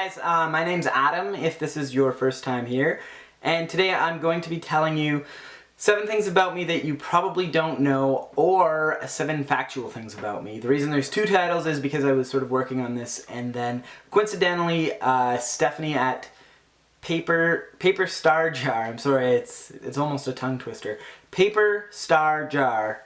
guys, my name's Adam, if this is your first time here, and today I'm going to be telling you 7 things about me that you probably don't know, or 7 factual things about me. The reason there's 2 titles is because I was sort of working on this, and then coincidentally, Stephanie at Paper Star Jar, I'm sorry, it's almost a tongue twister, Paper Star Jar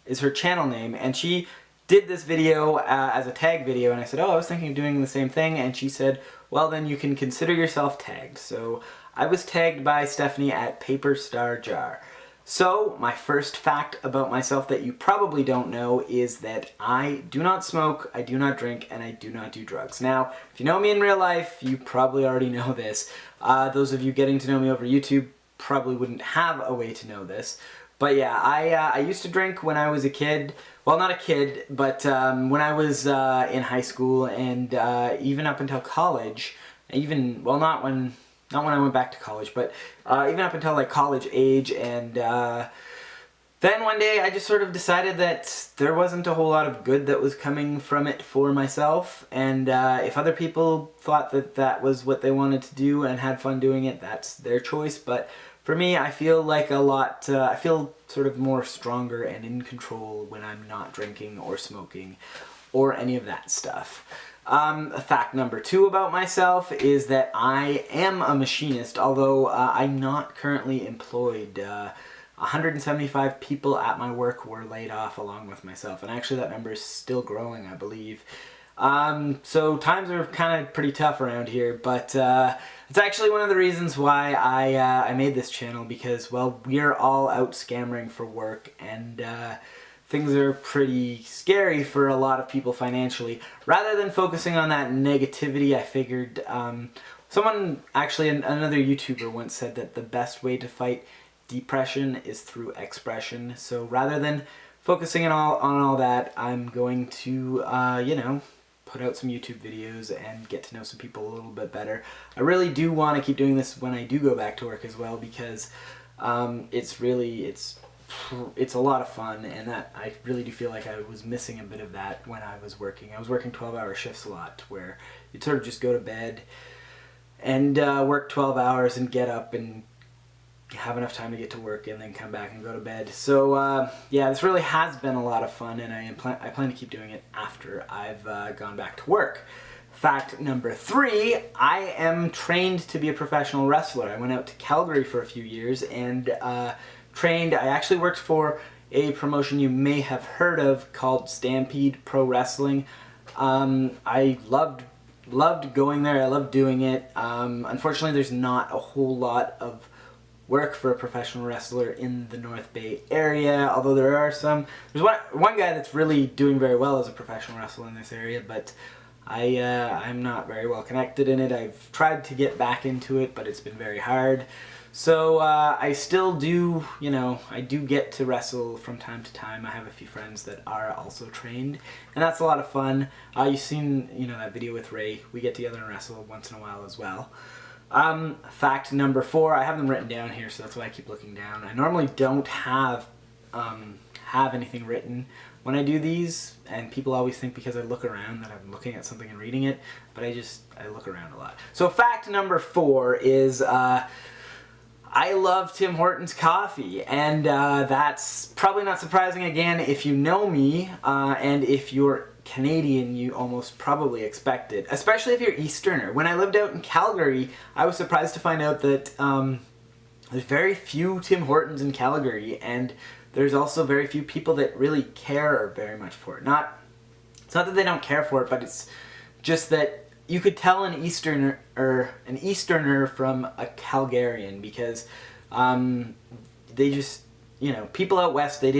is her channel name, and she did this video as a tag video, and I said, oh, I was thinking of doing the same thing, and she said, well, then you can consider yourself tagged. So I was tagged by Stephanie at Paper Star Jar. So my first fact about myself that you probably don't know is that I do not smoke, I do not drink, and I do not do drugs. Now, if you know me in real life, you probably already know this. Those of you getting to know me over YouTube probably wouldn't have a way to know this. But yeah, I used to drink when I was a kid. Well, not a kid, but when I was in high school and even up until college. Well, not when I went back to college, but even up until like college age. And then one day I just sort of decided that there wasn't a whole lot of good that was coming from it for myself. And if other people thought that that was what they wanted to do and had fun doing it, that's their choice. But for me, I feel like I feel sort of more stronger and in control when I'm not drinking or smoking or any of that stuff. Fact number 2 about myself is that I am a machinist, although I'm not currently employed. 175 people at my work were laid off along with myself, and actually that number is still growing, I believe. So times are kind of pretty tough around here, but it's actually one of the reasons why I made this channel, because, well, we're all out scammering for work, and things are pretty scary for a lot of people financially. Rather than focusing on that negativity, I figured, another YouTuber once said that the best way to fight depression is through expression. So rather than focusing on all that, I'm going to, put out some YouTube videos and get to know some people a little bit better. I really do want to keep doing this when I do go back to work as well, because it's a lot of fun, and that I really do feel like I was missing a bit of that when I was working. I was working 12-hour shifts a lot, where you'd sort of just go to bed and work 12 hours and get up and have enough time to get to work and then come back and go to bed. So yeah, this really has been a lot of fun, and I plan to keep doing it after I've gone back to work. Fact number 3, I am trained to be a professional wrestler. I went out to Calgary for a few years and trained. I actually worked for a promotion you may have heard of called Stampede Pro Wrestling. I loved going there. I loved doing it. Unfortunately, there's not a whole lot of work for a professional wrestler in the North Bay area, although there are some. There's one guy that's really doing very well as a professional wrestler in this area, but I'm not very well connected in it. I've tried to get back into it, but it's been very hard. So I still do, I do get to wrestle from time to time. I have a few friends that are also trained, and that's a lot of fun. You've seen, that video with Ray. We get together and wrestle once in a while as well. Fact number 4, I have them written down here, so that's why I keep looking down. I normally don't have anything written when I do these, and people always think because I look around that I'm looking at something and reading it, but I look around a lot. So fact number 4 is I love Tim Hortons coffee, and that's probably not surprising again if you know me, and if you're Canadian, you almost probably expect it, especially if you're Easterner. When I lived out in Calgary, I was surprised to find out that there's very few Tim Hortons in Calgary, and there's also very few people that really care very much for it. It's not that they don't care for it, but it's just that you could tell an Easterner from a Calgarian, because they just, people out west, they'd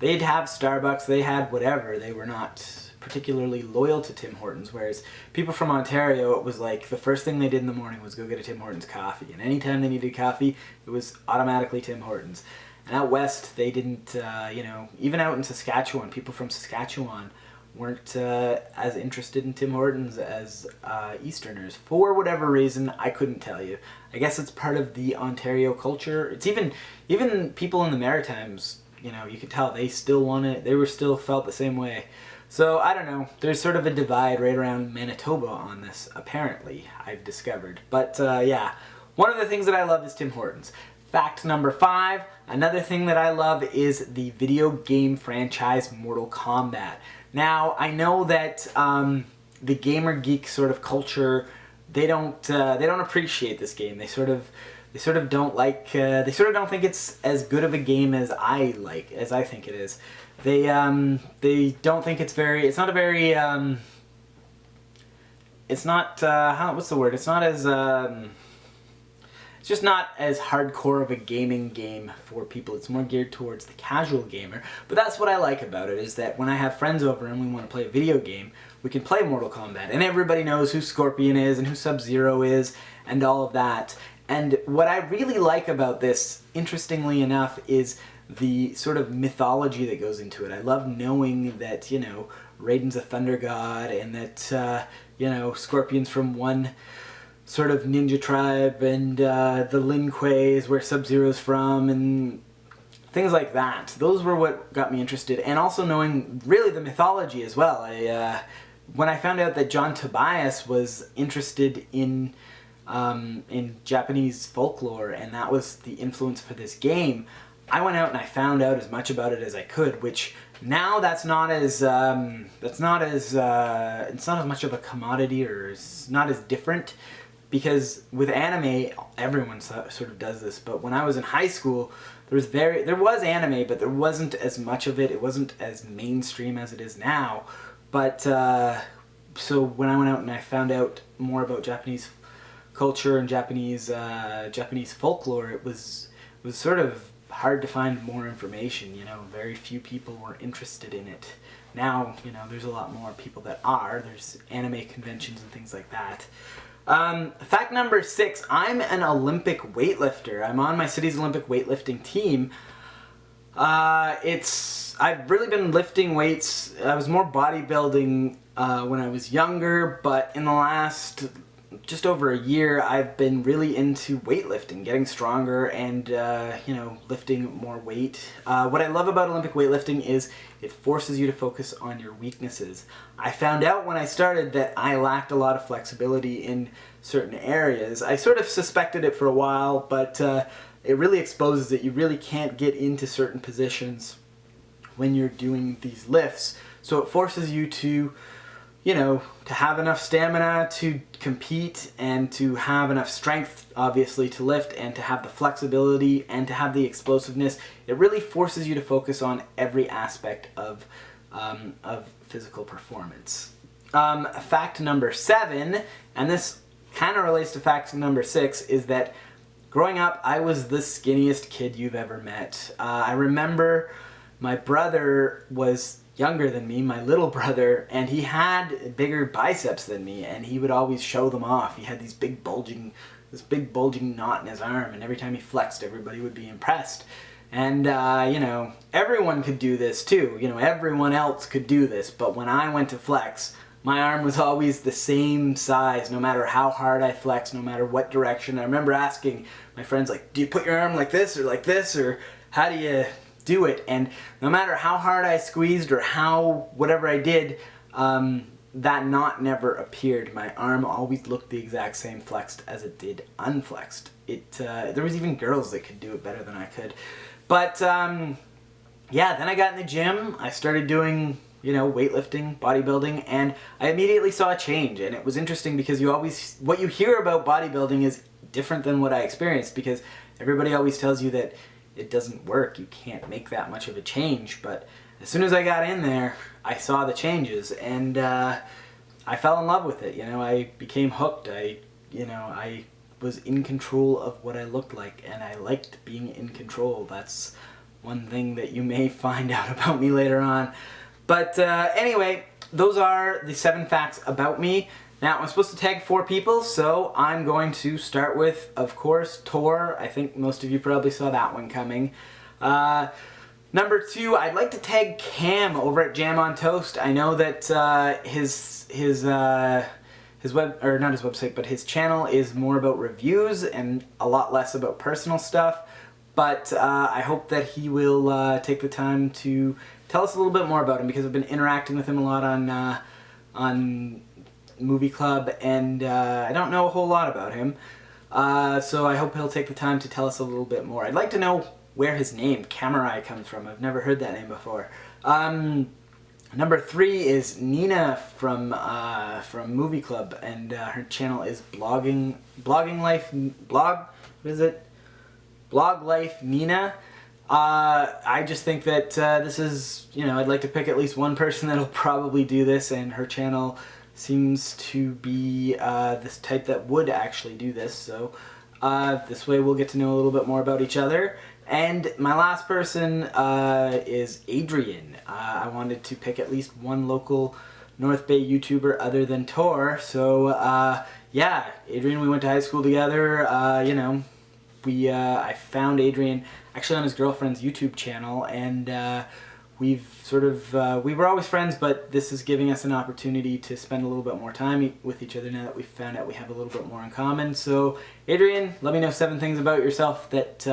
have Starbucks, they had whatever, they were not particularly loyal to Tim Hortons, whereas people from Ontario, it was like the first thing they did in the morning was go get a Tim Hortons coffee, and anytime they needed coffee, it was automatically Tim Hortons. And out west, they didn't, even out in Saskatchewan, people from Saskatchewan weren't as interested in Tim Hortons as Easterners. For whatever reason, I couldn't tell you. I guess it's part of the Ontario culture. It's even people in the Maritimes, you could tell they still felt the same way. So I don't know, there's sort of a divide right around Manitoba on this, apparently, I've discovered. But yeah, one of the things that I love is Tim Hortons. Fact number 5, another thing that I love is the video game franchise Mortal Kombat. Now, I know that the gamer geek sort of culture, they don't appreciate this game. They sort of don't like, they sort of don't think it's as good of a game as I think it is. They don't think it's very, it's not a very, it's not, what's the word? It's not as, it's just not as hardcore of a gaming game for people. It's more geared towards the casual gamer. But that's what I like about it, is that when I have friends over and we want to play a video game, we can play Mortal Kombat. And everybody knows who Scorpion is and who Sub-Zero is and all of that. And what I really like about this, interestingly enough, is the sort of mythology that goes into it. I love knowing that, you know, Raiden's a thunder god and that, you know, Scorpion's from one sort of ninja tribe, and the Lin Kuei is where Sub-Zero's from, and things like that. Those were what got me interested, and also knowing really the mythology as well. When I found out that John Tobias was interested in Japanese folklore, and that was the influence for this game, I went out and I found out as much about it as I could, which now it's not as much of a commodity, or it's not as different. Because with anime, everyone sort of does this, but when I was in high school, there was anime, but there wasn't as much of it. It wasn't as mainstream as it is now. But so when I went out and I found out more about Japanese culture and Japanese folklore, it was sort of hard to find more information. You know, very few people were interested in it. Now, you know, there's a lot more people that are. There's anime conventions and things like that. Fact number 6, I'm an Olympic weightlifter. I'm on my city's Olympic weightlifting team. I've really been lifting weights. I was more bodybuilding when I was younger, but in the last just over a year, I've been really into weightlifting, getting stronger and, you know, lifting more weight. What I love about Olympic weightlifting is it forces you to focus on your weaknesses. I found out when I started that I lacked a lot of flexibility in certain areas. I sort of suspected it for a while, but it really exposes it. You really can't get into certain positions when you're doing these lifts. So it forces you to, you know, to have enough stamina to compete, and to have enough strength, obviously, to lift, and to have the flexibility and to have the explosiveness. It really forces you to focus on every aspect of physical performance. Fact number 7, and this kind of relates to fact number 6, is that growing up, I was the skinniest kid you've ever met. I remember my brother was younger than me, my little brother, and he had bigger biceps than me, and he would always show them off. He had this big bulging knot in his arm, and every time he flexed, everybody would be impressed. And, you know, everyone could do this too. You know, everyone else could do this, but when I went to flex, my arm was always the same size, no matter how hard I flexed, no matter what direction. I remember asking my friends, like, do you put your arm like this, or how do you do it? And no matter how hard I squeezed or whatever I did, that knot never appeared. My arm always looked the exact same flexed as it did unflexed. There was even girls that could do it better than I could. But yeah, then I got in the gym. I started doing, you know, weightlifting, bodybuilding, and I immediately saw a change. And it was interesting because what you hear about bodybuilding is different than what I experienced, because everybody always tells you that it doesn't work, you can't make that much of a change. But as soon as I got in there, I saw the changes, and I fell in love with it. You know, I became hooked. I was in control of what I looked like, and I liked being in control. That's one thing that you may find out about me later on. But anyway, those are the 7 facts about me. Now, I'm supposed to tag 4 people, so I'm going to start with, of course, Tor. I think most of you probably saw that one coming. Number 2, I'd like to tag Cam over at Jam on Toast. I know that his channel is more about reviews and a lot less about personal stuff. but I hope that he will take the time to tell us a little bit more about him, because I've been interacting with him a lot on Movie Club, and I don't know a whole lot about him. So I hope he'll take the time to tell us a little bit more. I'd like to know where his name, Kamurai, comes from. I've never heard that name before. Number 3 is Nina from Movie Club, and her channel is Blog Life Nina. I just think that this is, I'd like to pick at least one person that'll probably do this, and her channel seems to be this type that would actually do this, so this way we'll get to know a little bit more about each other. And my last person is Adrian. I wanted to pick at least one local North Bay YouTuber other than Tor, so yeah, Adrian, we went to high school together. I found Adrian actually on his girlfriend's YouTube channel, and we've sort of, we were always friends, but this is giving us an opportunity to spend a little bit more time with each other now that we've found out we have a little bit more in common. So, Adrian, let me know 7 things about yourself that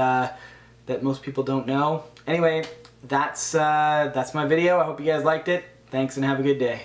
most people don't know. Anyway, that's my video. I hope you guys liked it. Thanks and have a good day.